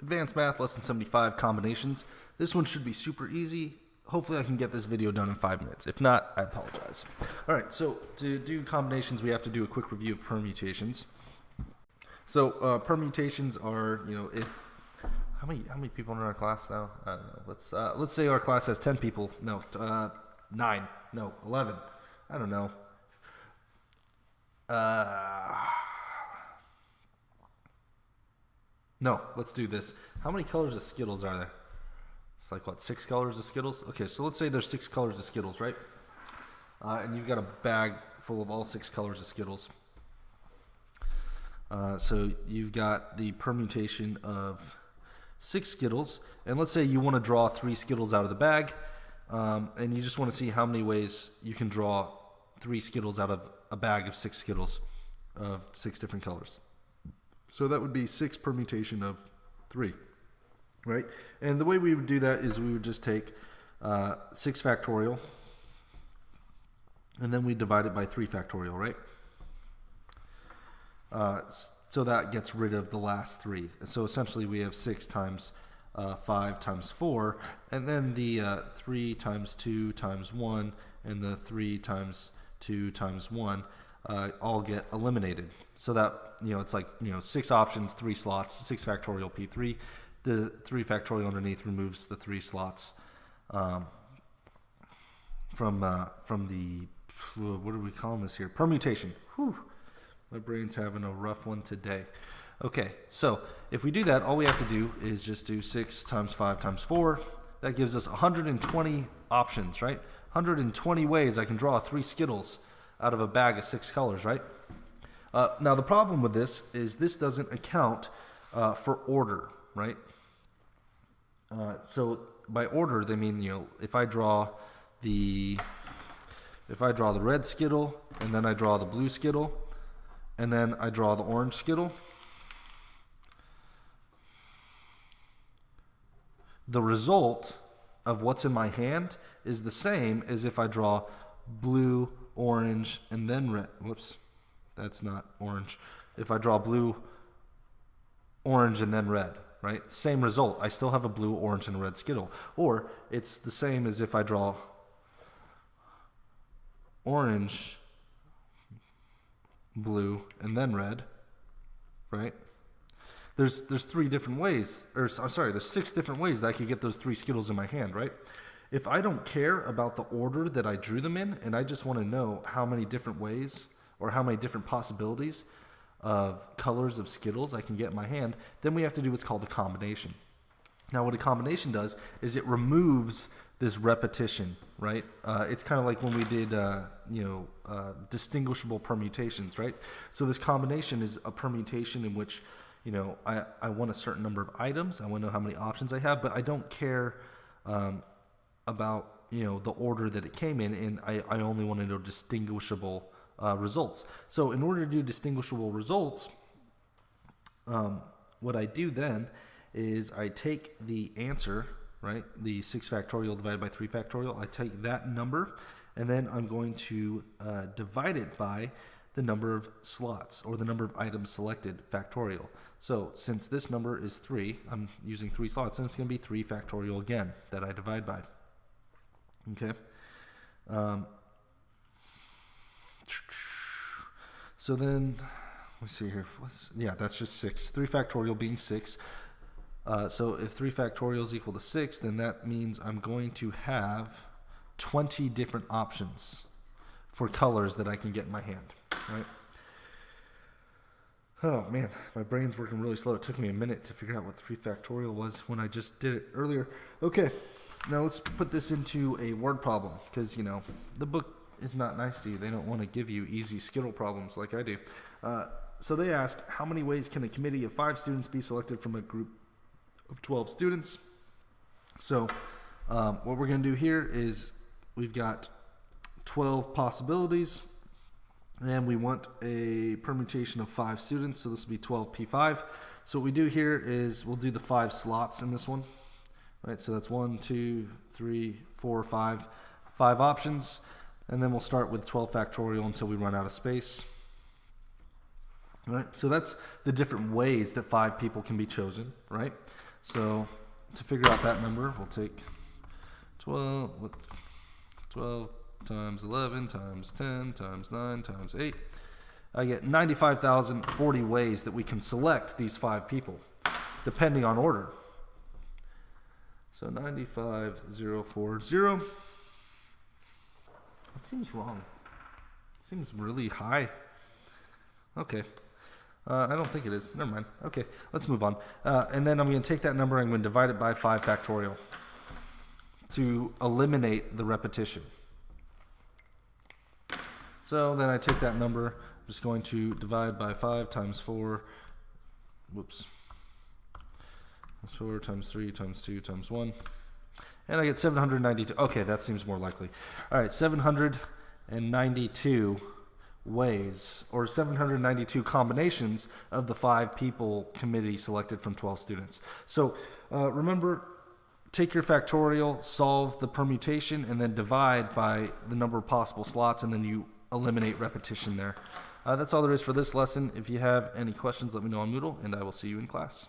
Advanced Math, Lesson 75, Combinations. This one should be super easy. Hopefully I can get this video done in 5 minutes. If not, I apologize. All right, so to do combinations, we have to do a quick review of permutations. So permutations are, if how many people are in our class now? I don't know. Let's say our class has 10 people. No, 9. No, 11. I don't know. No, let's do this. How many colors of Skittles are there? It's like, what, 6 colors of Skittles? Okay, so let's say there's 6 colors of Skittles, right? And you've got a bag full of all 6 colors of Skittles. So you've got the permutation of 6 Skittles. And let's say you want to draw 3 Skittles out of the bag. And you just want to see how many ways you can draw 3 Skittles out of a bag of 6 Skittles of 6 different colors. So that would be 6 permutation of 3, right? And the way we would do that is we would just take 6 factorial, and then we divide it by 3 factorial, right? So that gets rid of the last 3. So essentially we have 6 times 5 times 4, and then the 3 times 2 times 1, and the 3 times 2 times 1 all get eliminated. So that, it's like, 6 options, 3 slots, 6 factorial P3. The 3 factorial underneath removes the 3 slots from the, what are we calling this here? Permutation. Whew. My brain's having a rough one today. Okay, so if we do that, all we have to do is just do 6 times 5 times 4. That gives us 120 options, right? 120 ways I can draw 3 Skittles out of a bag of 6 colors, right? Now the problem with this is this doesn't account for order, right? So by order they mean, if I draw the red Skittle, and then I draw the blue Skittle, and then I draw the orange Skittle, the result of what's in my hand is the same as if I draw blue, orange, and then red. Whoops, that's not orange. If I draw blue, orange, and then red, right? Same result. I still have a blue, orange, and a red Skittle. Or it's the same as if I draw orange, blue, and then red, right? There's 3 different ways, or I'm sorry, there's 6 different ways that I could get those 3 Skittles in my hand, right? If I don't care about the order that I drew them in, and I just want to know how many different ways or how many different possibilities of colors of Skittles I can get in my hand, then we have to do what's called a combination. Now what a combination does is it removes this repetition, right? It's kind of like when we did, distinguishable permutations, right? So this combination is a permutation in which, I want a certain number of items. I want to know how many options I have, but I don't care about, the order that it came in, and I only want to know distinguishable results. So in order to do distinguishable results, what I do then is I take the answer, right, the 6 factorial divided by 3 factorial, I take that number, and then I'm going to divide it by the number of slots, or the number of items selected, factorial. So since this number is 3, I'm using 3 slots, and it's going to be 3 factorial again that I divide by. Okay. So then, let me see here. That's just 6. 3 factorial being 6. So if 3 factorial is equal to 6, then that means I'm going to have 20 different options for colors that I can get in my hand, right? Oh man, my brain's working really slow. It took me a minute to figure out what 3 factorial was when I just did it earlier. Okay, now let's put this into a word problem, because, the book is not nice to you. They don't want to give you easy Skittle problems like I do. So they ask, how many ways can a committee of 5 students be selected from a group of 12 students? So what we're going to do here is we've got 12 possibilities, and we want a permutation of 5 students, so this will be 12P5. So what we do here is we'll do the 5 slots in this one, right? So that's 1, 2, 3, 4, 5 options, and then we'll start with 12 factorial until we run out of space. Right? So that's the different ways that 5 people can be chosen, right? So to figure out that number, we'll take 12 times 11 times 10 times 9 times 8. I get 95,040 ways that we can select these 5 people, depending on order. So 95040. That seems wrong. Seems really high. Okay. I don't think it is. Never mind. Okay, let's move on. And then I'm going to take that number and I'm going to divide it by 5 factorial to eliminate the repetition. So then I take that number, I'm just going to divide by 5 times 4. Whoops. 4 times 3 times 2 times 1. And I get 792. Okay, that seems more likely. All right, 792 ways, or 792 combinations of the 5 people committee selected from 12 students. So remember, take your factorial, solve the permutation, and then divide by the number of possible slots, and then you eliminate repetition there. That's all there is for this lesson. If you have any questions, let me know on Moodle, and I will see you in class.